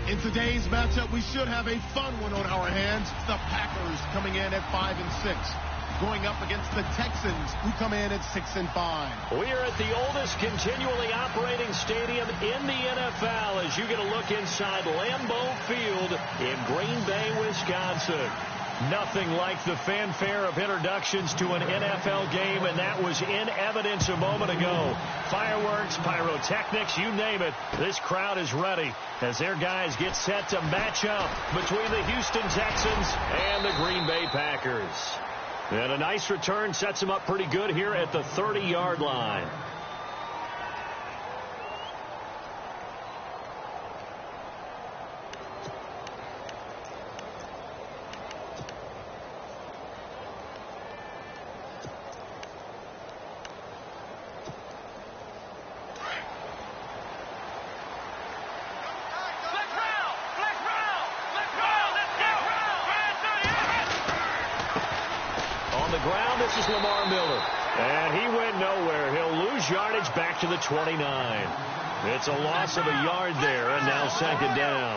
In today's matchup, we should have a fun one on our hands. The Packers coming in at 5-6, going up against the Texans, who come in at 6-5. We are at the oldest continually operating stadium in the NFL as you get a look inside Lambeau Field in Green Bay, Wisconsin. Nothing like the fanfare of introductions to an NFL game, and that was in evidence a moment ago. Fireworks, pyrotechnics, you name it. This crowd is ready as their guys get set to match up between the Houston Texans and the Green Bay Packers. And a nice return sets them up pretty good here at the 30-yard line. This is Lamar Miller, and he went nowhere. He'll lose yardage back to the 29. It's a loss of a yard there, and now second down.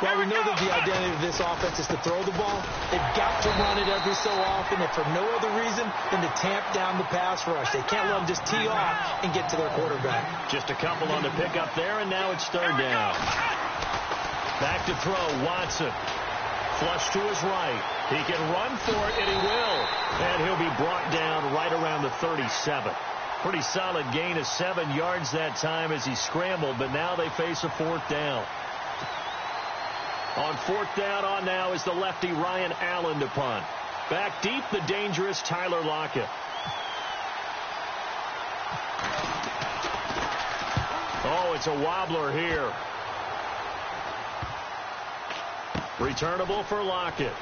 Well, we know that the identity of this offense is to throw the ball. They've got to run it every so often, and for no other reason than to tamp down the pass rush. They can't let them just tee off and get to their quarterback. Just a couple on the pickup there, and now it's third down. Back to throw, Watson. Flush to his right. He can run for it, and he will. And he'll be brought down right around the 37. Pretty solid gain of 7 yards that time as he scrambled, but now they face a fourth down. On fourth down on now is the lefty Ryan Allen to punt. Back deep, the dangerous Tyler Lockett. Oh, it's a wobbler here. Returnable for Lockett.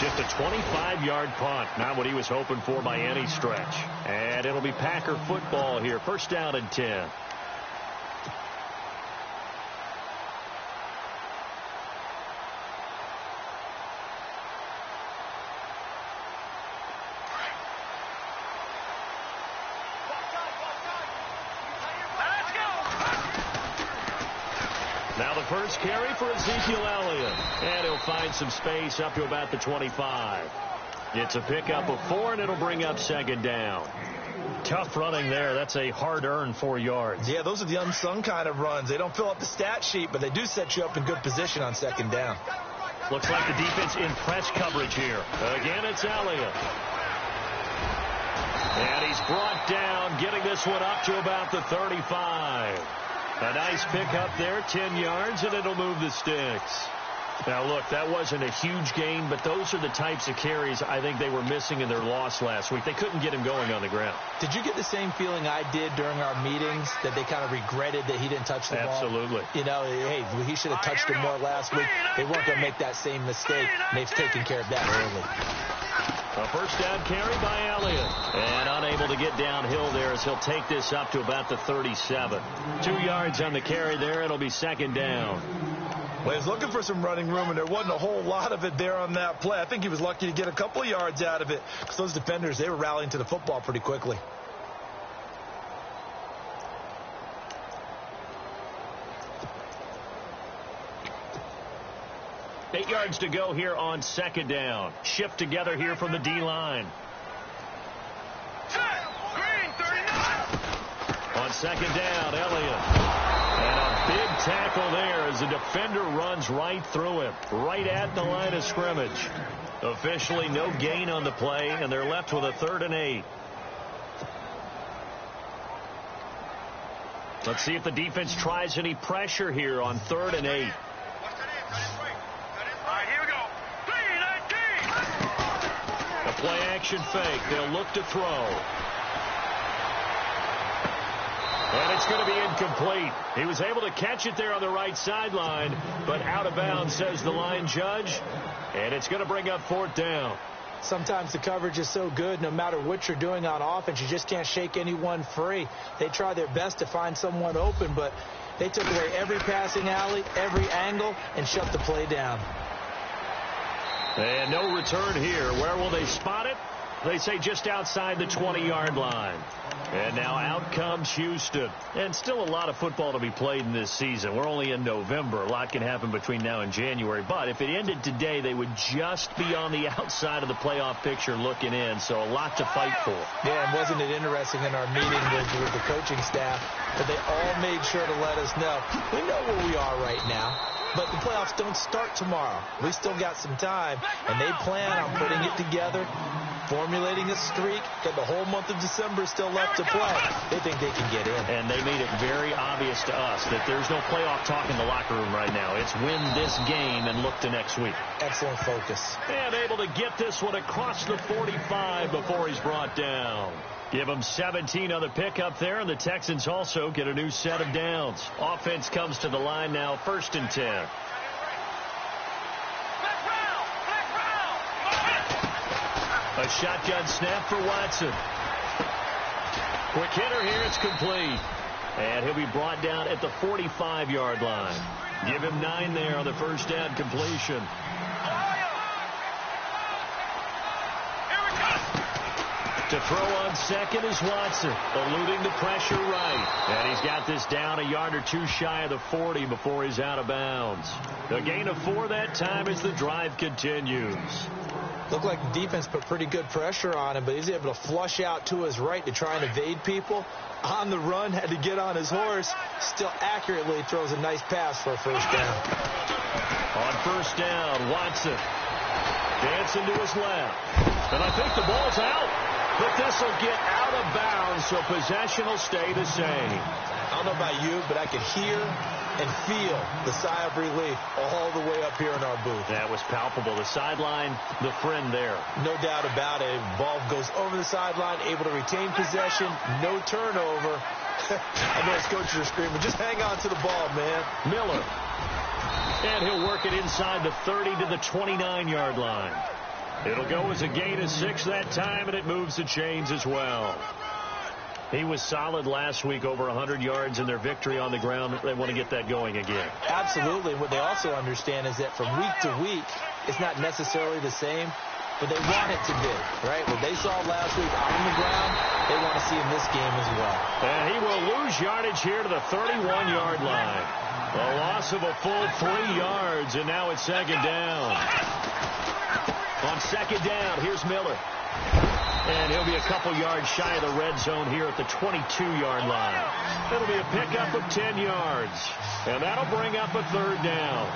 Just a 25-yard punt. Not what he was hoping for by any stretch. And it'll be Packer football here. First down and 10. Now the first carry for Ezekiel Elliott. And he'll find some space up to about the 25. It's a pickup of 4, and it'll bring up second down. Tough running there. That's a hard-earned 4 yards. Yeah, those are the unsung kind of runs. They don't fill up the stat sheet, but they do set you up in good position on second down. Looks like the defense in press coverage here. Again, it's Elliott. And he's brought down, getting this one up to about the 35. A nice pickup there, 10 yards, and it'll move the sticks. Now, look, that wasn't a huge gain, but those are the types of carries I think they were missing in their loss last week. They couldn't get him going on the ground. Did you get the same feeling I did during our meetings, that they kind of regretted that he didn't touch the ball? Absolutely. You know, hey, he should have touched him more last week. They weren't going to make that same mistake, and they've taken care of that early. A first down carry by Elliott. And unable to get downhill there as he'll take this up to about the 37. 2 yards on the carry there. It'll be second down. Well, he was looking for some running room, and there wasn't a whole lot of it there on that play. I think he was lucky to get a couple of yards out of it because those defenders, they were rallying to the football pretty quickly. Eight yards to go here on second down. Shift together here from the D-line. On second down, Elliott. And a big tackle there as the defender runs right through him, right at the line of scrimmage. Officially no gain on the play, and they're left with a 3rd and 8. Let's see if the defense tries any pressure here on 3rd and 8. A play-action fake. They'll look to throw. And it's going to be incomplete. He was able to catch it there on the right sideline, but out of bounds, says the line judge. And it's going to bring up 4th down. Sometimes the coverage is so good, no matter what you're doing on offense, you just can't shake anyone free. They try their best to find someone open, but they took away every passing alley, every angle, and shut the play down. And no return here. Where will they spot it? They say just outside the 20-yard line. And now out comes Houston. And still a lot of football to be played in this season. We're only in November. A lot can happen between now and January. But if it ended today, they would just be on the outside of the playoff picture looking in. So a lot to fight for. Yeah, and wasn't it interesting in our meeting with the coaching staff that they all made sure to let us know. We know where we are right now, but the playoffs don't start tomorrow. We still got some time, and they plan on putting it together, formulating a streak, that the whole month of December is still left to play. They think they can get in. And they made it very obvious to us that there's no playoff talk in the locker room right now. It's win this game and look to next week. Excellent focus. And able to get this one across the 45 before he's brought down. Give them 17 on the pickup there, and the Texans also get a new set of downs. Offense comes to the line now, 1st and 10. A shotgun snap for Watson. Quick hitter here, it's complete. And he'll be brought down at the 45-yard line. Give him 9 there on the first down completion. To throw on second is Watson, eluding the pressure right. And he's got this down a yard or two shy of the 40 before he's out of bounds. A gain of 4 that time as the drive continues. Looked like the defense put pretty good pressure on him, but he's able to flush out to his right to try and evade people. On the run, had to get on his horse. Still accurately throws a nice pass for a first down. On first down, Watson dancing to his left. And I think the ball's out. But this will get out of bounds, so possession will stay the same. I don't know about you, but I could hear and feel the sigh of relief all the way up here in our booth. That was palpable. The sideline, the friend there. No doubt about it. Ball goes over the sideline, able to retain possession, no turnover. I know his coaches are screaming, just hang on to the ball, man. Miller. And he'll work it inside the 30 to the 29-yard line. It'll go as a gain of 6 that time, and it moves the chains as well. He was solid last week, over 100 yards in their victory on the ground. They want to get that going again. Absolutely. What they also understand is that from week to week, it's not necessarily the same, but they want it to be, right? What they saw last week on the ground, they want to see in this game as well. And he will lose yardage here to the 31-yard line. A loss of a full 3 yards, and now it's second down. On second down, here's Miller. And he'll be a couple yards shy of the red zone here at the 22-yard line. It'll be a pickup of 10 yards. And that'll bring up a third down.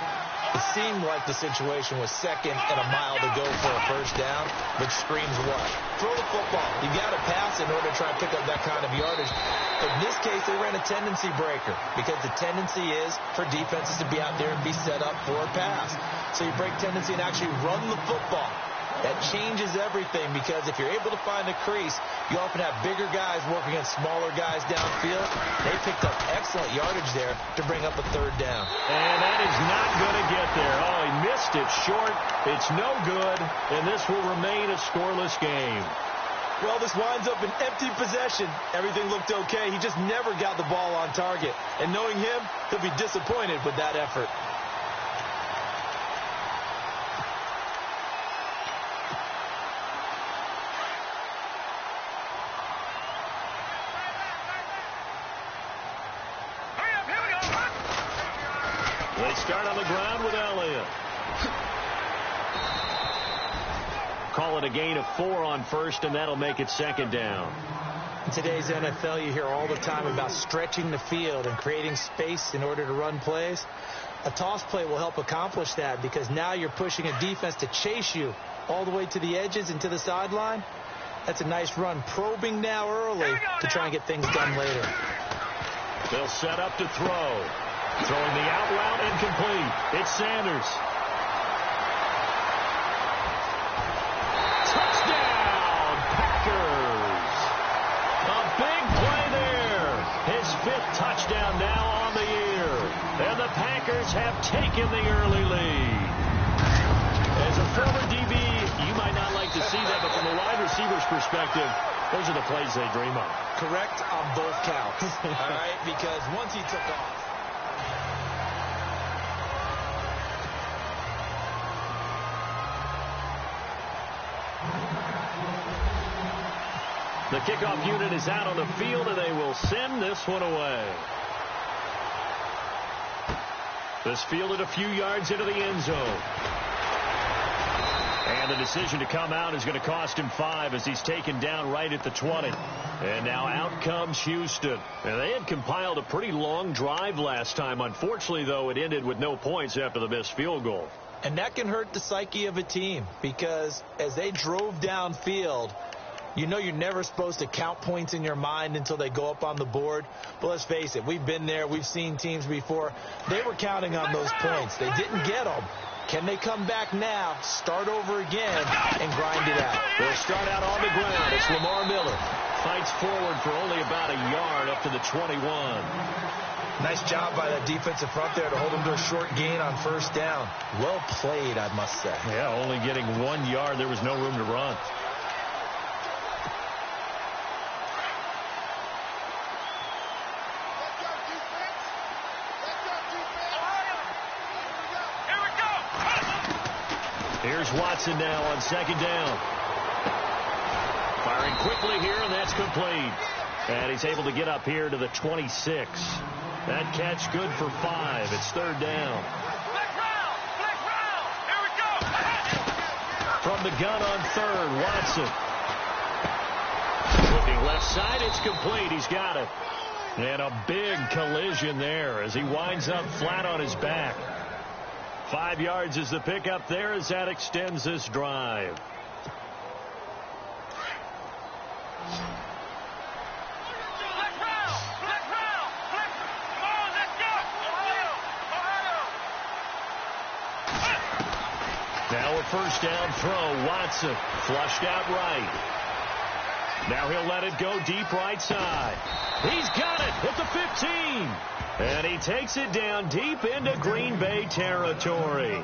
It seemed like the situation was second and a mile to go for a first down, which screams what? Throw the football. You got to pass in order to try and pick up that kind of yardage. But in this case, they ran a tendency breaker because the tendency is for defenses to be out there and be set up for a pass. So you break tendency and actually run the football. That changes everything because if you're able to find a crease, you often have bigger guys working against smaller guys downfield. They picked up excellent yardage there to bring up a third down. And that is not going to get there. Oh, he missed it short. It's no good, and this will remain a scoreless game. Well, this winds up an empty possession. Everything looked okay. He just never got the ball on target. And knowing him, he'll be disappointed with that effort. They start on the ground with Elliott. Call it a gain of 4 on first, and that'll make it second down. In today's NFL, you hear all the time about stretching the field and creating space in order to run plays. A toss play will help accomplish that because now you're pushing a defense to chase you all the way to the edges and to the sideline. That's a nice run. Probing now early to try and get things done later. They'll set up to throw. Throwing the out route incomplete. It's Sanders. Touchdown, Packers. A big play there. His 5th touchdown now on the year. And the Packers have taken the early lead. As a former DB, you might not like to see that, but from a wide receiver's perspective, those are the plays they dream of. Correct on both counts. All right, because once he took off, The kickoff unit is out on the field, and they will send this one away. This fielded a few yards into the end zone. And the decision to come out is going to cost him 5 as he's taken down right at the 20. And now out comes Houston. And they had compiled a pretty long drive last time. Unfortunately, though, it ended with no points after the missed field goal. And that can hurt the psyche of a team because as they drove downfield, you know you're never supposed to count points in your mind until they go up on the board. But let's face it, we've been there. We've seen teams before. They were counting on those points. They didn't get them. Can they come back now, start over again, and grind it out? They'll start out on the ground. It's Lamar Miller. Fights forward for only about a yard up to the 21. Nice job by that defensive front there to hold them to a short gain on first down. Well played, I must say. Yeah, only getting 1 yard. There was no room to run. Here's Watson now on second down. Firing quickly here, and that's complete. And he's able to get up here to the 26. That catch good for 5. It's third down. Here we go. From the gun on third, Watson. Looking left side, it's complete. He's got it. And a big collision there as he winds up flat on his back. 5 yards is the pickup there as that extends this drive. Now a first down throw. Watson flushed out right. Now he'll let it go deep right side. He's got it at the 15. And he takes it down deep into Green Bay territory.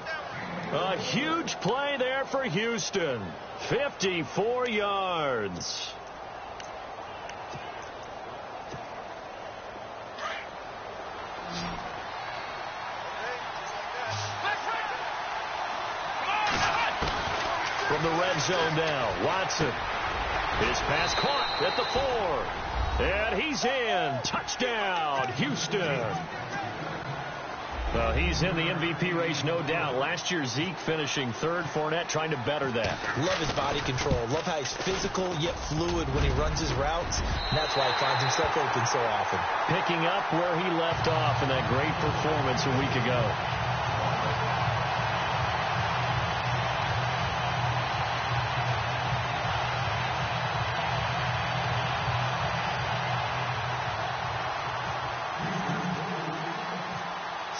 A huge play there for Houston. 54 yards. From the red zone now, Watson. His pass caught at the 4. And he's in. Touchdown, Houston. Well, he's in the MVP race, no doubt. Last year, Zeke finishing third. Fournette trying to better that. Love his body control. Love how he's physical yet fluid when he runs his routes. And that's why he finds himself open so often. Picking up where he left off in that great performance a week ago.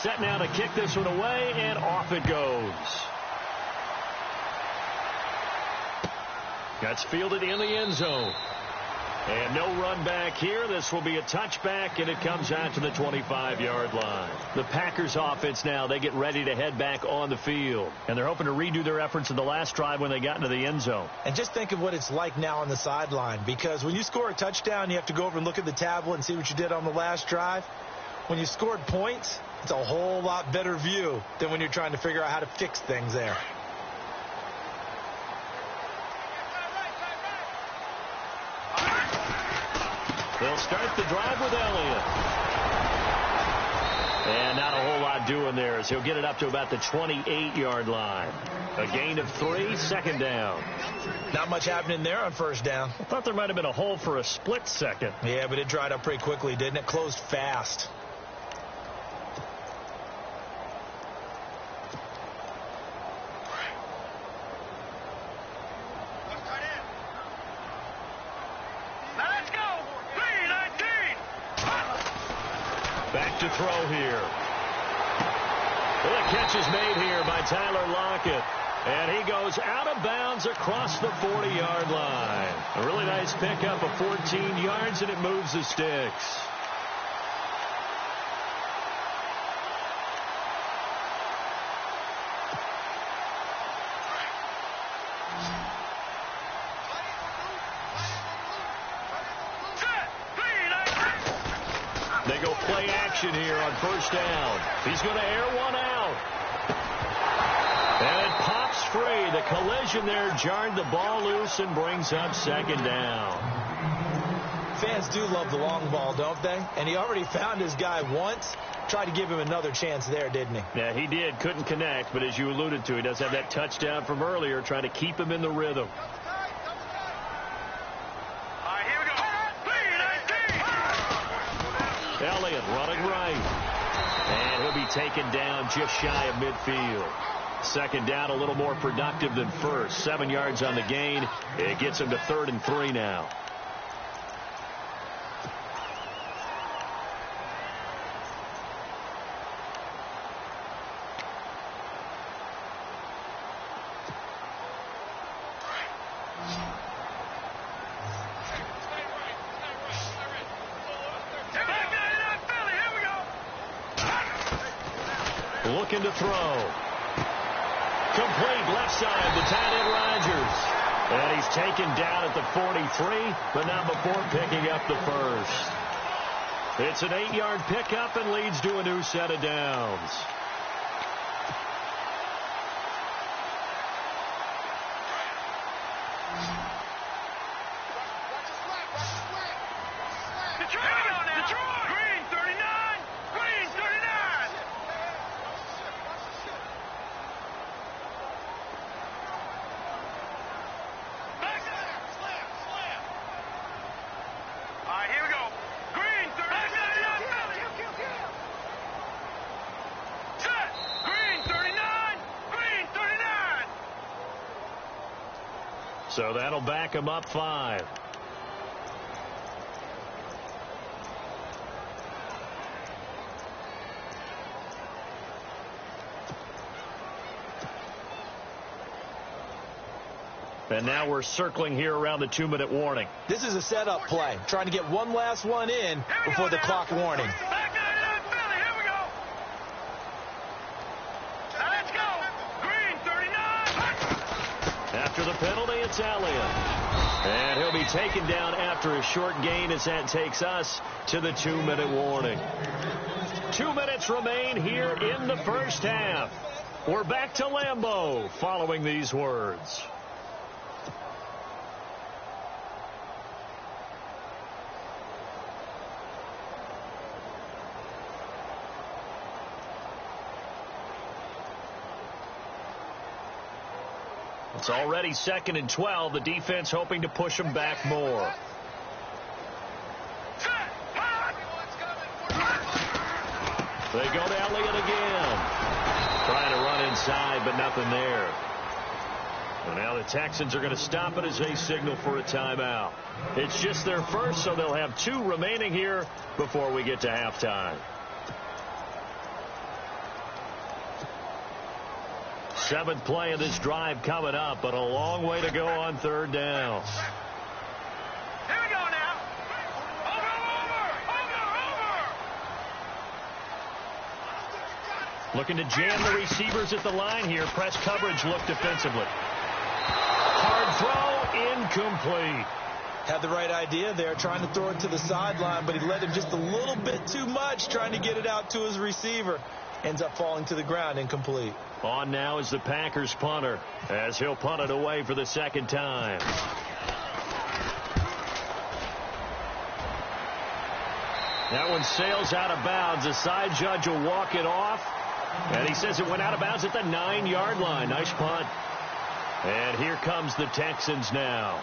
Set now to kick this one away, and off it goes. That's fielded in the end zone. And no run back here. This will be a touchback, and it comes out to the 25-yard line. The Packers offense now, they get ready to head back on the field. And they're hoping to redo their efforts in the last drive when they got into the end zone. And just think of what it's like now on the sideline. Because when you score a touchdown, you have to go over and look at the tablet and see what you did on the last drive. When you scored points, it's a whole lot better view than when you're trying to figure out how to fix things there. They'll start the drive with Elliott. And not a whole lot doing there as he'll get it up to about the 28-yard line. A gain of 3, second down. Not much happening there on first down. I thought there might have been a hole for a split second. Yeah, but it dried up pretty quickly, didn't it? Closed fast. Back to throw here. Well, the catch is made here by Tyler Lockett. And he goes out of bounds across the 40-yard line. A really nice pickup of 14 yards, and it moves the sticks. They go play action here on first down. He's going to air one out. And it pops free. The collision there jarred the ball loose and brings up second down. fans do love the long ball, don't they? And he already found his guy once. Tried to give him another chance there, didn't he? Yeah, he did. Couldn't connect, but as you alluded to, he does have that touchdown from earlier, trying to keep him in the rhythm. All right, here we go. Elliott running right. And he'll be taken down just shy of midfield. Second down, a little more productive than first. 7 yards on the gain. It gets him to 3rd and 3 now. Looking to throw. Complete left side to tight end Rodgers. And he's taken down at the 43, but not before picking up the first. It's an 8-yard pickup and leads to a new set of downs. So that'll back him up 5. And now we're circling here around the 2-minute warning. This is a setup play, trying to get one last one in before the clock warning. After the penalty, it's Elliott. And he'll be taken down after a short gain as that takes us to the 2-minute warning. 2 minutes remain here in the first half. We're back to Lambeau following these words. It's already 2nd and 12. The defense hoping to push them back more. They go to Elliott again. Trying to run inside, but nothing there. And now the Texans are going to stop it as they signal for a timeout. It's just their first, so they'll have 2 remaining here before we get to halftime. 7th play of this drive coming up, but a long way to go on 3rd down. Here we go now. Over. Looking to jam the receivers at the line here. Press coverage look defensively. Hard throw, incomplete. Had the right idea there, trying to throw it to the sideline, but he let him just a little bit too much, trying to get it out to his receiver. Ends up falling to the ground, incomplete. On now is the Packers punter, as he'll punt it away for the 2nd time. That one sails out of bounds. The side judge will walk it off, and he says it went out of bounds at the 9-yard line. Nice punt. And here comes the Texans now.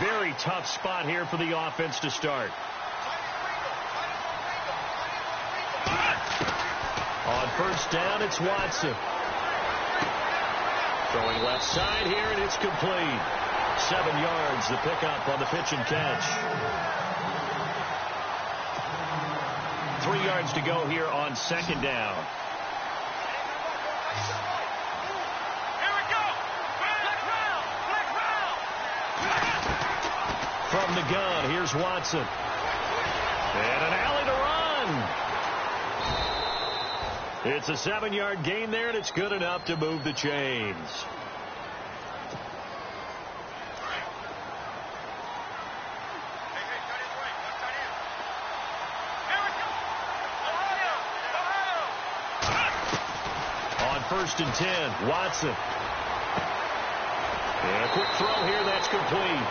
Very tough spot here for the offense to start. On 1st down, it's Watson. Throwing left side here, and it's complete. 7 yards, the pickup on the pitch and catch. 3 yards to go here on 2nd down. From the gun, here's Watson. And an alley to run. It's a 7-yard gain there, and it's good enough to move the chains. 1st and 10. Watson. And a quick throw here. That's complete.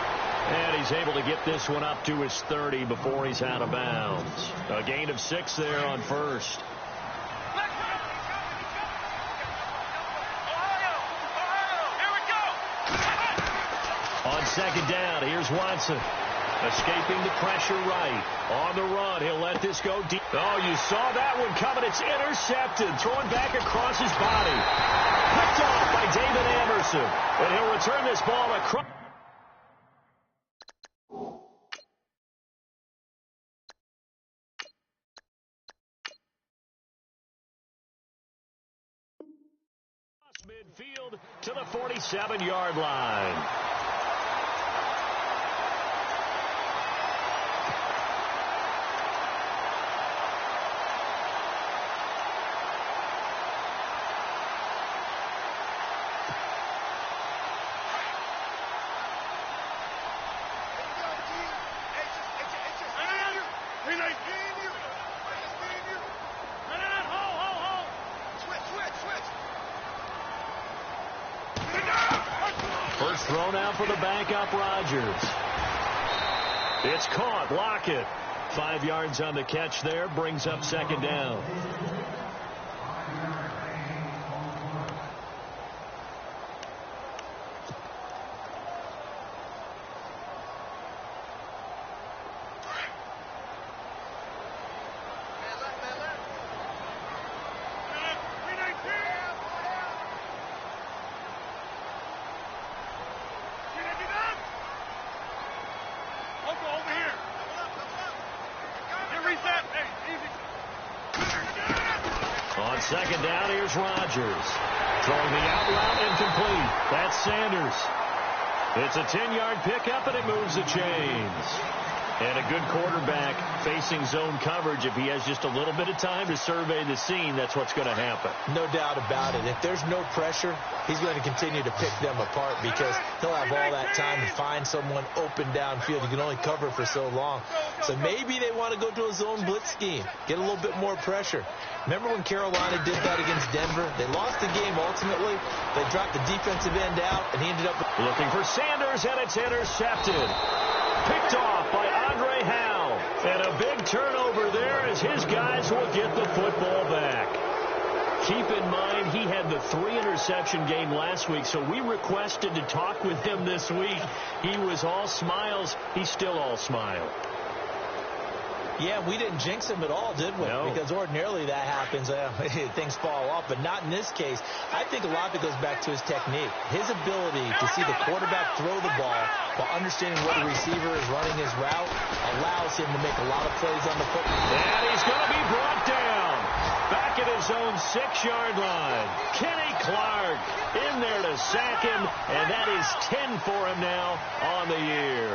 And he's able to get this one up to his 30 before he's out of bounds. A gain of 6 there on 1st. On 2nd down, here's Watson. Escaping the pressure right. On the run, he'll let this go deep. Oh, you saw that one coming. It's intercepted. Throwing back across his body. Picked off by David Anderson. And he'll return this ball across. Midfield to the 47-yard line. First thrown out for the backup, Rodgers. It's caught. Lockett. 5 yards on the catch there. Brings up 2nd down. On 2nd down, here's Rodgers. Throwing the out route incomplete. That's Sanders. It's a 10-yard pickup, and it moves the chains. And a good quarterback facing zone coverage. If he has just a little bit of time to survey the scene, that's what's going to happen. No doubt about it. If there's no pressure, he's going to continue to pick them apart because he'll have all that time to find someone open downfield. He can only cover for so long. So maybe they want to go to a zone blitz scheme, get a little bit more pressure. Remember when Carolina did that against Denver? They lost the game ultimately. They dropped the defensive end out, and he ended up looking for Sanders, and it's intercepted. Picked off by Andre Howe. And a big turnover there as his guys will get the football back. Keep in mind, he had the 3-interception game last week, so we requested to talk with him this week. He was all smiles. He's still all smile. Yeah, we didn't jinx him at all, did we? No. Because ordinarily that happens. Things fall off, but not in this case. I think a lot of it goes back to his technique. His ability to see the quarterback throw the ball while understanding what the receiver is running his route allows him to make a lot of plays on the football. And he's going to be brought down back at his own 6-yard line. Kenny Clark in there to sack him, and that is 10 for him now on the year.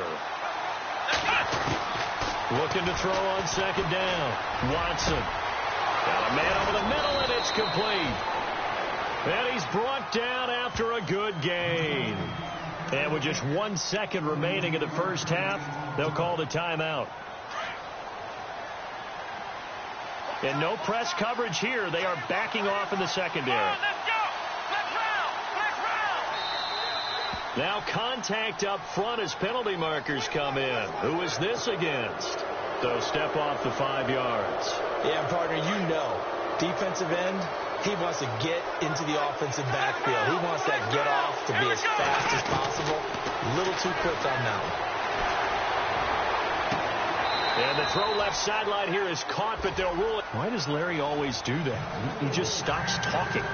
Looking to throw on 2nd down. Watson. Got a man over the middle, and it's complete. And he's brought down after a good gain. And with just 1 second remaining in the first half, they'll call the timeout. And no press coverage here. They are backing off in the secondary. Now contact up front as penalty markers come in. Who is this against? So step off the 5 yards. Yeah, partner, you know, defensive end, he wants to get into the offensive backfield. He wants that get off to be as fast as possible. A little too quick on that one. And the throw left sideline here is caught, but they'll rule it. Why does Larry always do that? He just stops talking.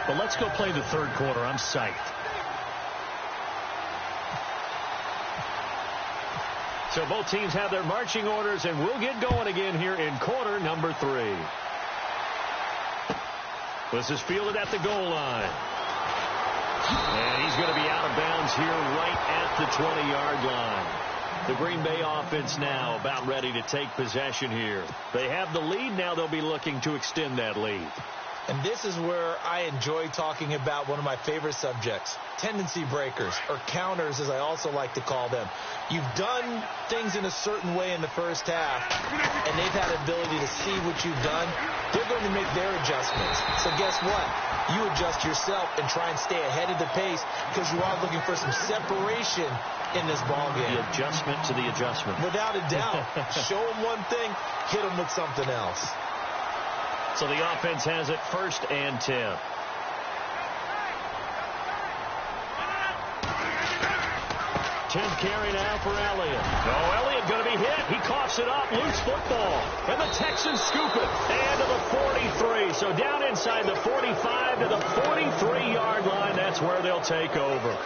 But let's go play the third quarter. I'm psyched. So both teams have their marching orders, and we'll get going again here in quarter number 3. This is fielded at the goal line. And he's going to be out of bounds here right at the 20-yard line. The Green Bay offense now about ready to take possession here. They have the lead. Now they'll be looking to extend that lead. And this is where I enjoy talking about one of my favorite subjects, tendency breakers, or counters as I also like to call them. You've done things in a certain way in the first half, and they've had ability to see what you've done. They're going to make their adjustments. So guess what? You adjust yourself and try and stay ahead of the pace because you are looking for some separation in this ballgame. The adjustment to the adjustment. Without a doubt. Show them one thing, hit them with something else. So the offense has it 1st and 10. 10th carry now for Elliott. Oh, Elliott going to be hit. He coughs it up. Loose football. And the Texans scoop it. And to the 43. So down inside the 45 to the 43-yard line. That's where they'll take over.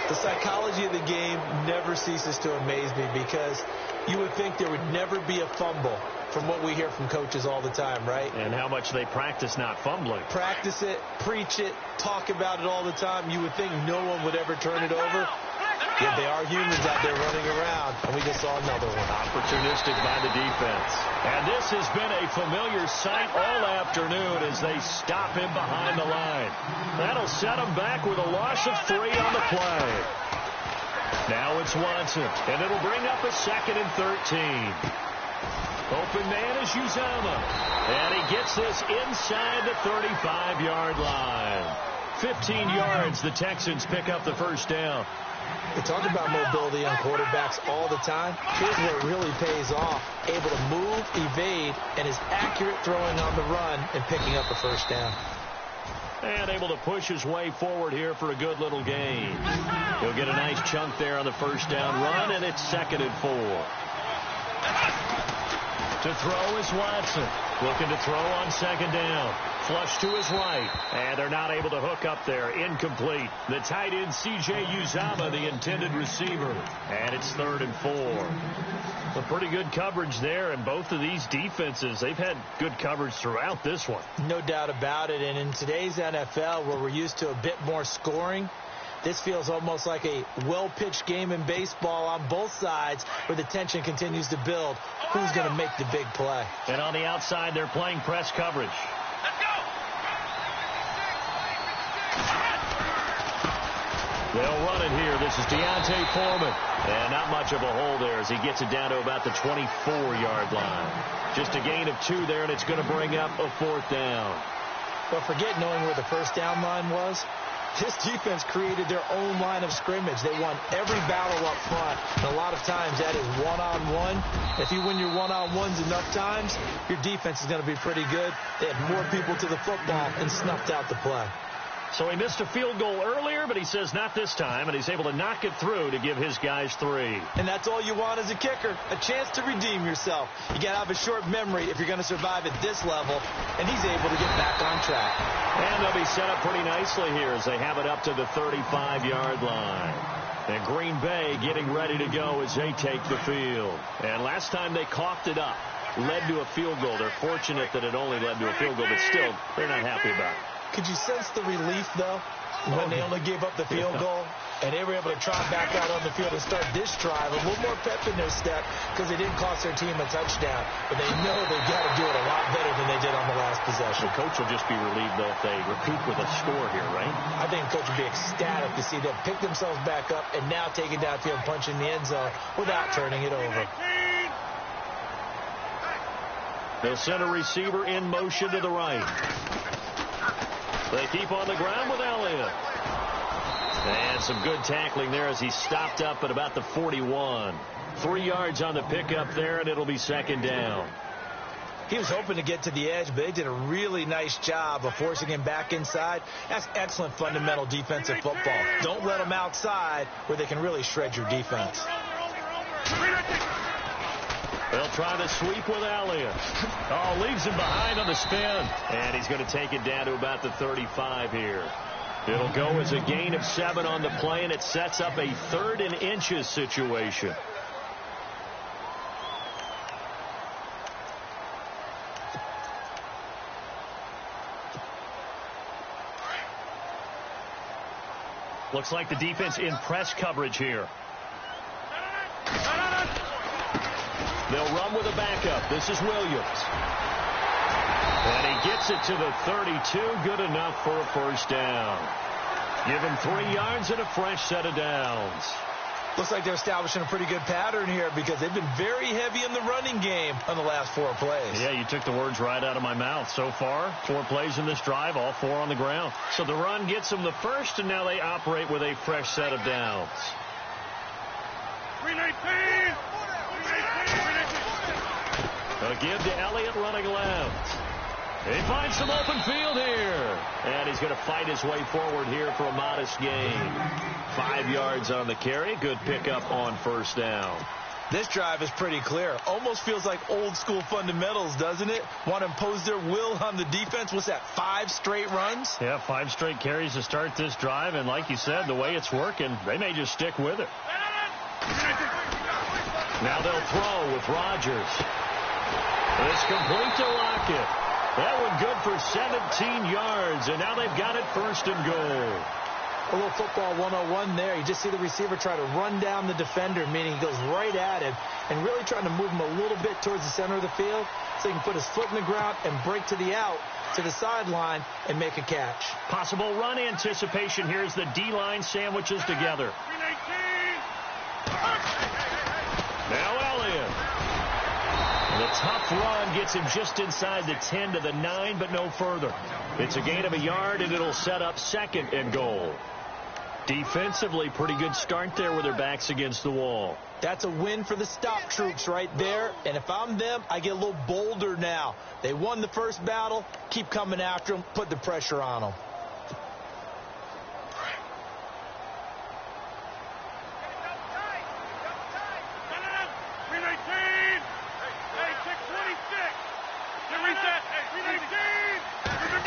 The psychology of the game never ceases to amaze me because you would think there would never be a fumble from what we hear from coaches all the time, right? And how much they practice not fumbling. Practice it, preach it, talk about it all the time. You would think no one would ever turn it over. Yet they are humans out there running around, and we just saw another one. Opportunistic by the defense. And this has been a familiar sight all afternoon as they stop him behind the line. That'll set him back with a loss of 3 on the play. Now it's Watson, and it'll bring up a 2nd and 13. Open man is Uzama. And he gets this inside the 35-yard line. 15 yards, the Texans pick up the 1st down. We talk about mobility on quarterbacks all the time. Here's where it really pays off. Able to move, evade, and is accurate throwing on the run and picking up the 1st down. And able to push his way forward here for a good little gain. He'll get a nice chunk there on the 1st down run, and it's 2nd and 4. To throw is Watson. Looking to throw on 2nd down. Flush to his right. And they're not able to hook up there. Incomplete. The tight end, C.J. Uzama, the intended receiver. And it's 3rd and 4. A pretty good coverage there. And both of these defenses, they've had good coverage throughout this one. No doubt about it. And in today's NFL, where we're used to a bit more scoring, this feels almost like a well-pitched game in baseball on both sides where the tension continues to build. Who's going to make the big play? And on the outside, they're playing press coverage. Let's go! They'll run it here. This is Deontay Foreman. And not much of a hole there as he gets it down to about the 24-yard line. Just a gain of 2 there, and it's going to bring up a 4th down. But forget knowing where the 1st down line was. This defense created their own line of scrimmage. They won every battle up front. And a lot of times that is one-on-one. If you win your one-on-ones enough times, your defense is going to be pretty good. They had more people to the football and snuffed out the play. So he missed a field goal earlier, but he says not this time, and he's able to knock it through to give his guys 3. And that's all you want as a kicker, a chance to redeem yourself. You got to have a short memory if you're going to survive at this level, and he's able to get back on track. And they'll be set up pretty nicely here as they have it up to the 35-yard line. And Green Bay getting ready to go as they take the field. And last time they coughed it up, led to a field goal. They're fortunate that it only led to a field goal, but still, they're not happy about it. Could you sense the relief, though, when they only gave up the field goal and they were able to trot back out on the field and start this drive, a little more pep in their step because they didn't cost their team a touchdown, but they know they've got to do it a lot better than they did on the last possession. The coach will just be relieved, though, if they recoup with a score here, right? I think the coach will be ecstatic to see them pick themselves back up and now take it downfield and punch in the end zone without turning it over. They'll send a receiver in motion to the right. They keep on the ground with Elliott. And some good tackling there as he stopped up at about the 41. 3 yards on the pickup there, and it'll be 2nd down. He was hoping to get to the edge, but they did a really nice job of forcing him back inside. That's excellent fundamental defensive football. Don't let them outside where they can really shred your defense. They'll try the sweep with Elliott. Oh, leaves him behind on the spin. And he's going to take it down to about the 35 here. It'll go as a gain of 7 on the play, and it sets up a 3rd and inches situation. Looks like the defense in press coverage here. They'll run with a backup. This is Williams. And he gets it to the 32. Good enough for a first down. Give him 3 yards and a fresh set of downs. Looks like they're establishing a pretty good pattern here because they've been very heavy in the running game on the last 4 plays. Yeah, you took the words right out of my mouth. So far, 4 plays in this drive, all 4 on the ground. So the run gets them the first, and now they operate with a fresh set of downs. 319! A give to Elliott running left. He finds some open field here. And he's going to fight his way forward here for a modest gain. 5 yards on the carry. Good pickup on first down. This drive is pretty clear. Almost feels like old school fundamentals, doesn't it? Want to impose their will on the defense. What's that, 5 straight runs? Yeah, 5 straight carries to start this drive. And like you said, the way it's working, they may just stick with it. Now they'll throw with Rodgers. It's complete to Lockett. That one good for 17 yards, and now they've got it first and goal. A little football 101 there. You just see the receiver try to run down the defender, meaning he goes right at him, and really trying to move him a little bit towards the center of the field so he can put his foot in the ground and break to the out, to the sideline, and make a catch. Possible run anticipation here as the D-line sandwiches together. 319! Now Elliott. The tough run gets him just inside the 10 to the 9, but no further. It's a gain of a yard, and it'll set up second and goal. Defensively, pretty good start there with their backs against the wall. That's a win for the stop troops right there, and if I'm them, I get a little bolder now. They won the first battle. Keep coming after them. Put the pressure on them.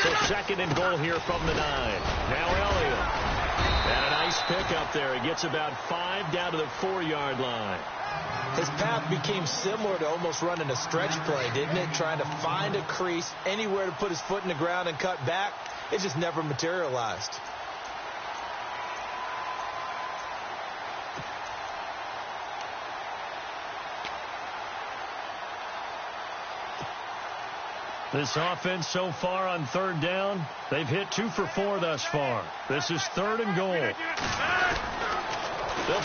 So second and goal here from the 9. Now Elliott. And a nice pickup there. He gets about 5 down to the 4-yard line. His path became similar to almost running a stretch play, didn't it? Trying to find a crease, anywhere to put his foot in the ground and cut back. It just never materialized. This offense so far on third down, they've hit 2 for 4 thus far. This is third and goal. They'll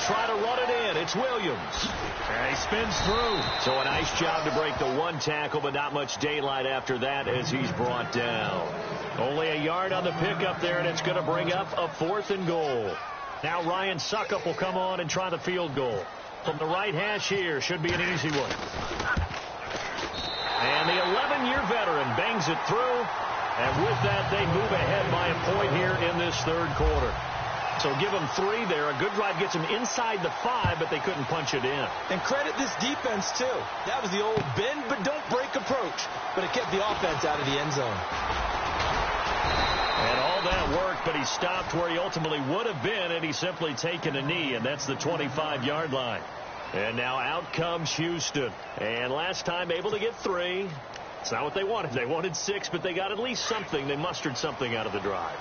try to run it in. It's Williams. And he spins through. So a nice job to break the 1 tackle, but not much daylight after that as he's brought down. Only a yard on the pickup there, and it's going to bring up a 4th and goal. Now Ryan Suckup will come on and try the field goal. From the right hash here, should be an easy one. And the 11-year veteran bangs it through. And with that, they move ahead by a point here in this third quarter. So give them 3 there. A good drive gets them inside the 5, but they couldn't punch it in. And credit this defense, too. That was the old bend but don't break approach. But it kept the offense out of the end zone. And all that worked, but he stopped where he ultimately would have been, and he's simply taken a knee, and that's the 25-yard line. And now out comes Houston. And last time able to get 3. It's not what they wanted. They wanted 6, but they got at least something. They mustered something out of the drive.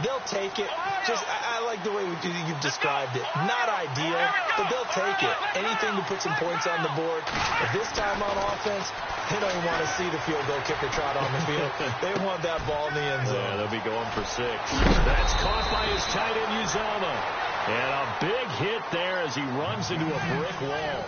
They'll take it. I like the way you've described it. Not ideal, but they'll take it. Anything to put some points on the board. But this time on offense, they don't even want to see the field goal kicker trot on the field. They want that ball in the end zone. Yeah, they'll be going for 6. That's caught by his tight end, Uzama. And a big hit there as he runs into a brick wall.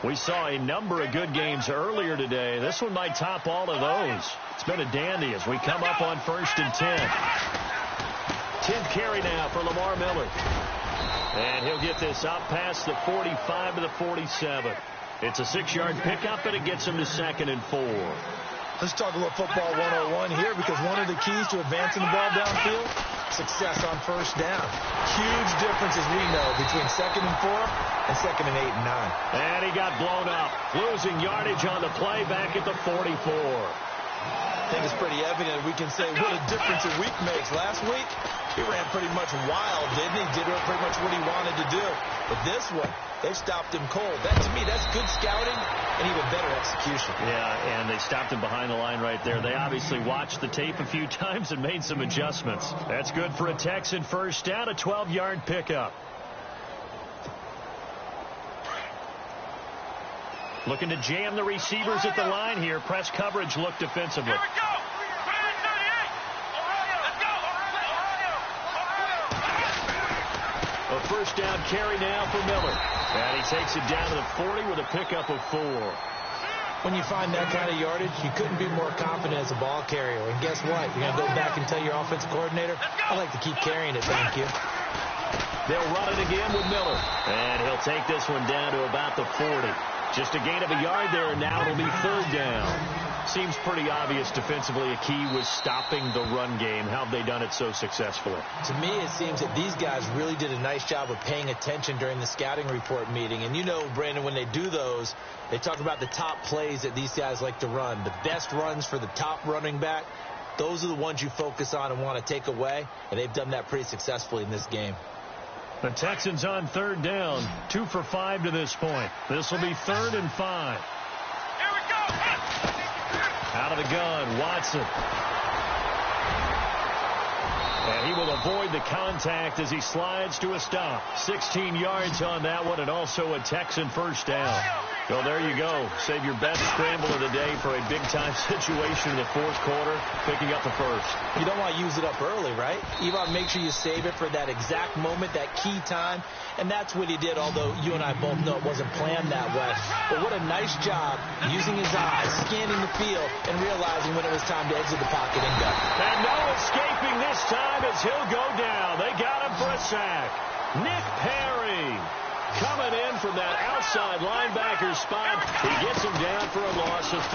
We saw a number of good games earlier today. This one might top all of those. It's been a dandy as we come up on 1st and 10. 10th carry now for Lamar Miller. And he'll get this up past the 45 to the 47. It's a 6-yard pickup, and it gets him to 2nd and 4. Let's talk a little football 101 here, because one of the keys to advancing the ball downfield, success on first down. Huge difference, as we know, between 2nd and 4 and 2nd and 8 and 9. And he got blown up, losing yardage on the play back at the 44. I think it's pretty evident we can say what a difference a week makes. Last week, he ran pretty much wild, didn't he? Did pretty much what he wanted to do. But this one, they stopped him cold. That, to me, that's good scouting and even better execution. Yeah, and they stopped him behind the line right there. They obviously watched the tape a few times and made some adjustments. That's good for a Texan first down, a 12-yard pickup. Looking to jam the receivers at the line here. Press coverage look defensively. Here we go. A first down carry now for Miller. And he takes it down to the 40 with a pickup of 4. When you find that kind of yardage, you couldn't be more confident as a ball carrier. And guess what? You're going to go back and tell your offensive coordinator, I like to keep carrying it, thank you. They'll run it again with Miller. And he'll take this one down to about the 40. Just a gain of a yard there, and now it'll be third down. Seems pretty obvious defensively a key was stopping the run game. How have they done it so successfully? To me, it seems that these guys really did a nice job of paying attention during the scouting report meeting. And you know, Brandon, when they do those, they talk about the top plays that these guys like to run. The best runs for the top running back, those are the ones you focus on and want to take away. And they've done that pretty successfully in this game. The Texans on third down, 2 for 5 to this point. This will be 3rd and 5. Here we go. Out of the gun, Watson. And he will avoid the contact as he slides to a stop. 16 yards on that one, and also a Texan first down. So there you go. Save your best scramble of the day for a big-time situation in the fourth quarter, picking up the first. You don't want to use it up early, right? You want to make sure you save it for that exact moment, that key time. And that's what he did, although you and I both know it wasn't planned that way. But what a nice job using his eyes, scanning the field, and realizing when it was time to exit the pocket and go. And no escaping this time as he'll go down. They got him for a sack. Nick Perry coming in from that outside linebacker spot. He gets him down for a loss of 5.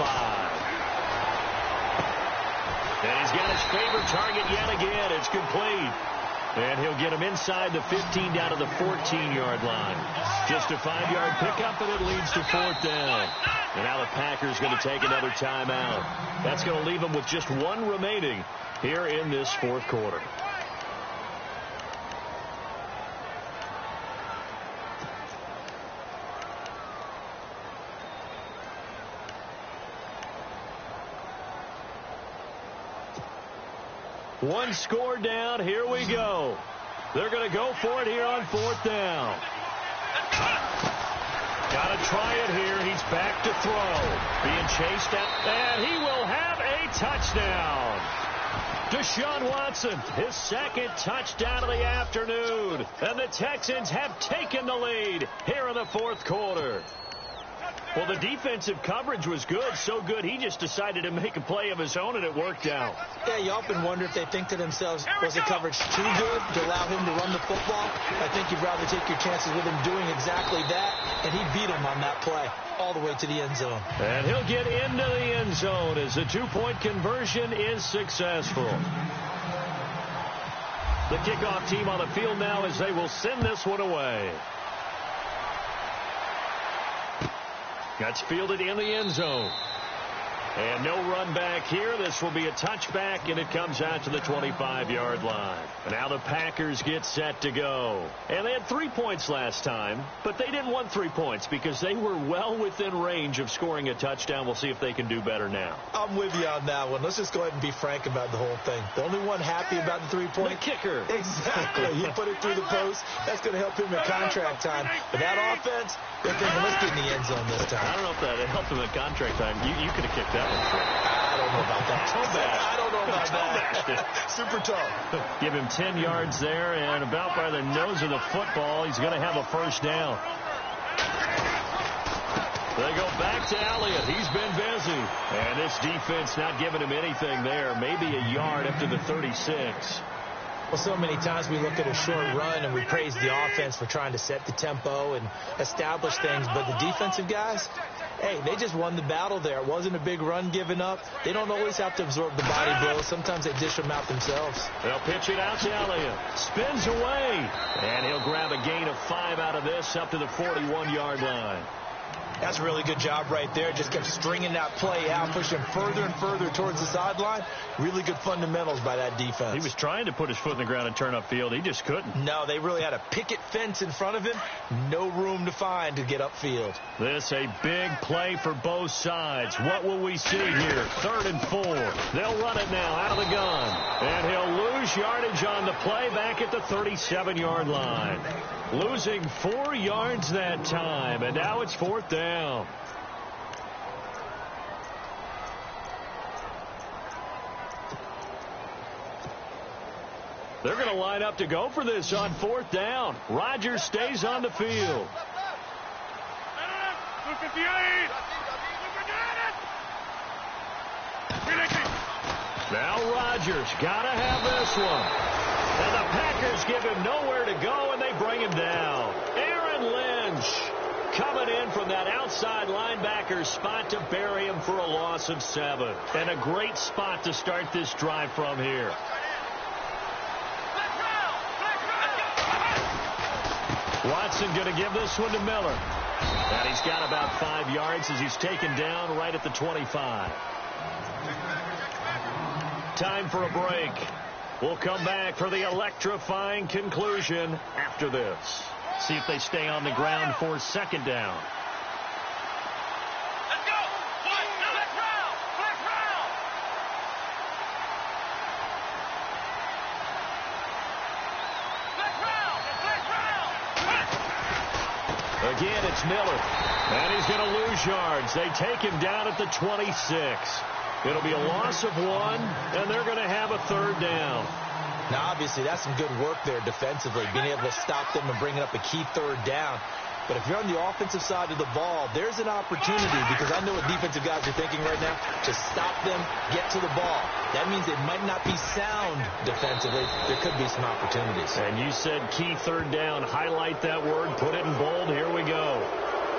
And he's got his favorite target yet again. It's complete. And he'll get him inside the 15 down to the 14-yard line. Just a 5-yard pickup, and it leads to 4th down. And now the Packers going to take another timeout. That's going to leave them with just 1 remaining here in this fourth quarter. One score down. Here we go. They're going to go for it here on 4th down. Got to try it here. He's back to throw. Being chased out. And he will have a touchdown. Deshaun Watson, his 2nd touchdown of the afternoon. And the Texans have taken the lead here in the fourth quarter. Well, the defensive coverage was good, so good he just decided to make a play of his own, and it worked out. Yeah, you often wonder if they think to themselves, was the coverage too good to allow him to run the football? I think you'd rather take your chances with him doing exactly that, and he beat him on that play all the way to the end zone. And he'll get into the end zone as the 2-point conversion is successful. The kickoff team on the field now as they will send this one away. That's fielded in the end zone. And no run back here. This will be a touchback, and it comes out to the 25-yard line. And now the Packers get set to go. And they had 3 points last time, but they didn't want 3 points because they were well within range of scoring a touchdown. We'll see if they can do better now. I'm with you on that one. Let's just go ahead and be frank about the whole thing. The only one happy about the 3-point? The kicker. Exactly. He put it through the post. That's going to help him in contract time. But that offense, they're thinking, let's get in the end zone this time. I don't know if that helped him in contract time. You could have kicked that one. I don't know about that. I don't know about that. Super tall. Give him 10 yards there, and about by the nose of the football, he's going to have a first down. They go back to Elliott. He's been busy. And this defense not giving him anything there. Maybe a yard up to the 36. Well, so many times we look at a short run and we praise the offense for trying to set the tempo and establish things. But the defensive guys, hey, they just won the battle there. It wasn't a big run given up. They don't always have to absorb the body blows. Sometimes they dish them out themselves. They'll pitch it out to Elliott. Spins away. And he'll grab a gain of 5 out of this up to the 41-yard line. That's a really good job right there. Just kept stringing that play out, pushing further and further towards the sideline. Really good fundamentals by that defense. He was trying to put his foot in the ground and turn upfield. He just couldn't. No, they really had a picket fence in front of him. No room to find to get upfield. This a big play for both sides. What will we see here? 3rd and 4. They'll run it now out of the gun. And he'll lose yardage on the play back at the 37-yard line. Losing 4 yards that time. And now it's 4th down. They're going to line up to go for this on 4th down. Rodgers stays on the field. Now Rodgers got to have this one. And the Packers give him nowhere to go, and they bring him down. Aaron Lynch coming in from that outside linebacker spot to bury him for a loss of 7. And a great spot to start this drive from here. Watson going to give this one to Miller. And he's got about 5 yards as he's taken down right at the 25. Time for a break. We'll come back for the electrifying conclusion after this. See if they stay on the ground for 2nd down. Let's go! Flex round! Flex round! Flex round! Flex round! Again, it's Miller. And he's going to lose yards. They take him down at the 26. It'll be a loss of 1, and they're going to have a 3rd down. Now, obviously, that's some good work there defensively, being able to stop them and bringing up a key 3rd down. But if you're on the offensive side of the ball, there's an opportunity, because I know what defensive guys are thinking right now, to stop them, get to the ball. That means they might not be sound defensively. There could be some opportunities. And you said key 3rd down. Highlight that word. Put it in bold. Here we go.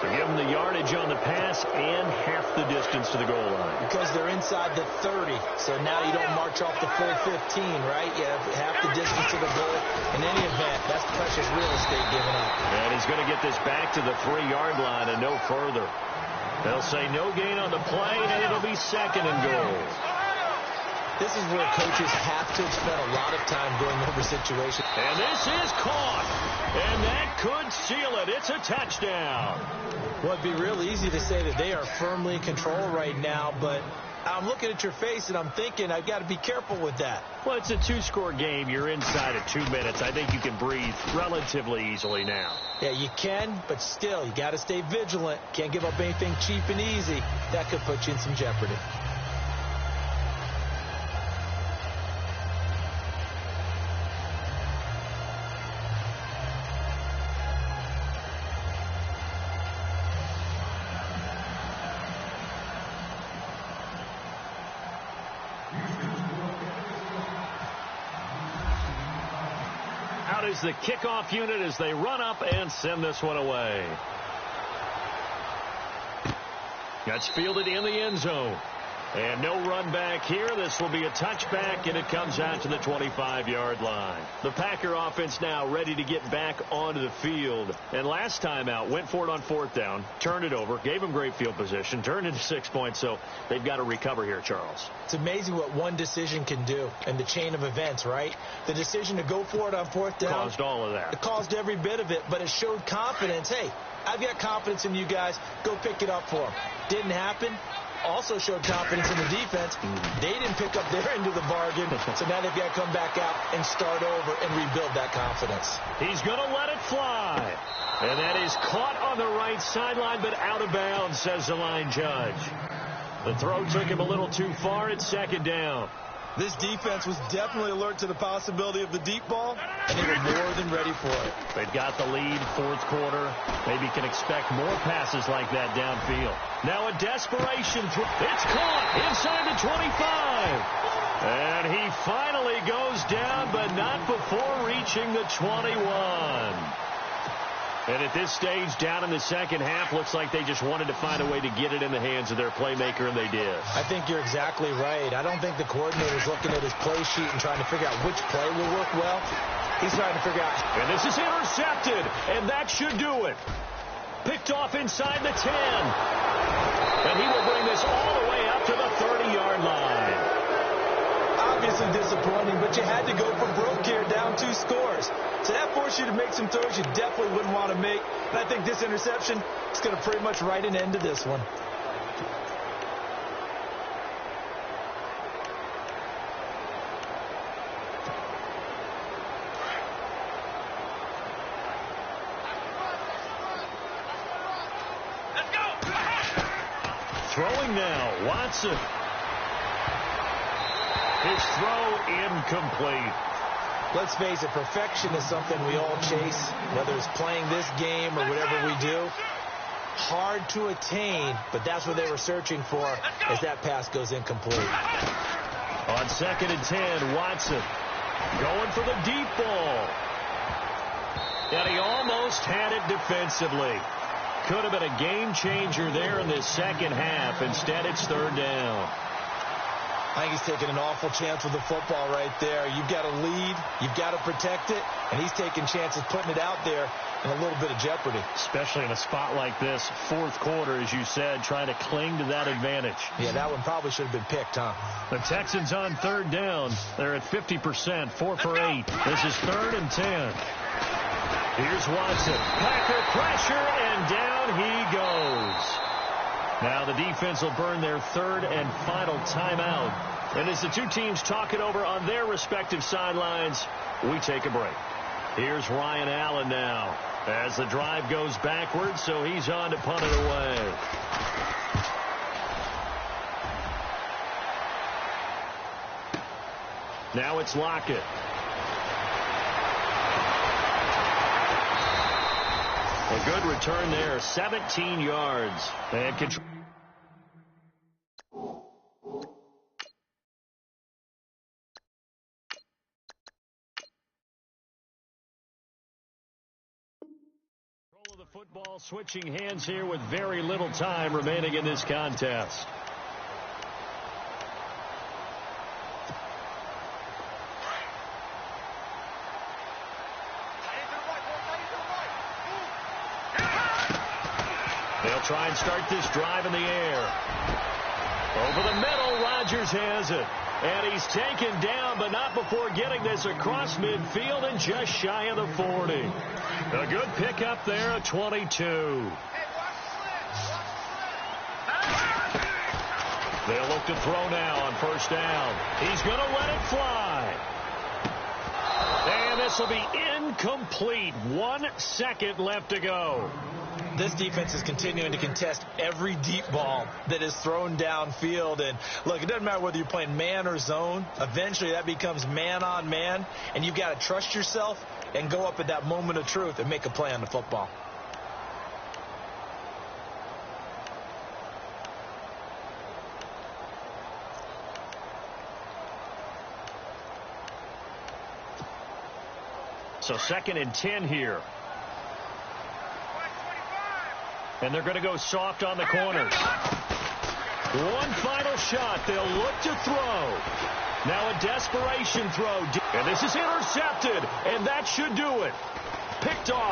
To give them the yardage on the pass and half the distance to the goal line. Because they're inside the 30, so now you don't march off the full 15, right? You have half the distance to the goal. In any event, that's precious real estate given up. And he's going to get this back to the 3-yard line and no further. They'll say no gain on the play, and it'll be 2nd and goal. This is where coaches have to spend a lot of time going over situations. And this is caught. And that could seal it. It's a touchdown. Well, it'd be real easy to say that they are firmly in control right now, but I'm looking at your face and I'm thinking I've got to be careful with that. Well, it's a 2-score game. You're inside of 2 minutes. I think you can breathe relatively easily now. Yeah, you can, but still, you got to stay vigilant. Can't give up anything cheap and easy. That could put you in some jeopardy. Is the kickoff unit as they run up and send this one away. That's fielded in the end zone. And no run back here. This will be a touchback, and it comes out to the 25-yard line. The Packer offense now ready to get back onto the field. And last time out, went for it on 4th down, turned it over, gave them great field position, turned into 6 points, so they've got to recover here, Charles. It's amazing what one decision can do in the chain of events, right? The decision to go for it on 4th down. Caused all of that. It caused every bit of it, but it showed confidence. Hey, I've got confidence in you guys. Go pick it up for them. Didn't happen. Also showed confidence in the defense. They didn't pick up their end of the bargain, so now they've got to come back out and start over and rebuild that confidence. He's going to let it fly. And that is caught on the right sideline, but out of bounds, says the line judge. The throw took him a little too far at 2nd down. This defense was definitely alert to the possibility of the deep ball, and they were more than ready for it. They've got the lead, 4th quarter. Maybe can expect more passes like that downfield. Now a desperation throw. It's caught inside the 25. And he finally goes down, but not before reaching the 21. And at this stage, down in the 2nd half, looks like they just wanted to find a way to get it in the hands of their playmaker, and they did. I think you're exactly right. I don't think the coordinator's looking at his play sheet and trying to figure out which play will work well. He's trying to figure out. And this is intercepted, and that should do it. Picked off inside the 10. And he will bring this all the way up to the 30-yard line. Obviously disappointing, but you had to go for broke here, down 2 scores. So that forced you to make some throws you definitely wouldn't want to make. And I think this interception is going to pretty much write an end to this one. Let's go! Throwing now, Watson. His throw incomplete. Let's face it, perfection is something we all chase, whether it's playing this game or whatever we do. Hard to attain, but that's what they were searching for as that pass goes incomplete. On 2nd and 10, Watson going for the deep ball. And he almost had it defensively. Could have been a game changer there in this second half. Instead, it's 3rd down. I think he's taking an awful chance with the football right there. You've got to lead. You've got to protect it. And he's taking chances putting it out there in a little bit of jeopardy. Especially in a spot like this, 4th quarter, as you said, trying to cling to that advantage. Yeah, that one probably should have been picked, huh? The Texans on 3rd down. They're at 50%, 4 for 8. This is 3rd and 10. Here's Watson. Packer pressure, and down he goes. Now the defense will burn their 3rd and final timeout. And as the two teams talk it over on their respective sidelines, we take a break. Here's Ryan Allen now as the drive goes backwards, so he's on to punt it away. Now it's Lockett. A good return there, 17 yards. And control. Control of the football switching hands here with very little time remaining in this contest. They'll try and start this drive in the air. Over the middle, Rodgers has it. And he's taken down, but not before getting this across midfield and just shy of the 40. A good pickup there at 22. They'll look to throw now on 1st down. He's going to let it fly. And this will be incomplete. 1 second left to go. This defense is continuing to contest every deep ball that is thrown downfield. And, look, it doesn't matter whether you're playing man or zone. Eventually that becomes man on man, and you've got to trust yourself and go up at that moment of truth and make a play on the football. So 2nd and 10 here. And they're going to go soft on the corners. One final shot. They'll look to throw. Now a desperation throw. And this is intercepted. And that should do it. Picked off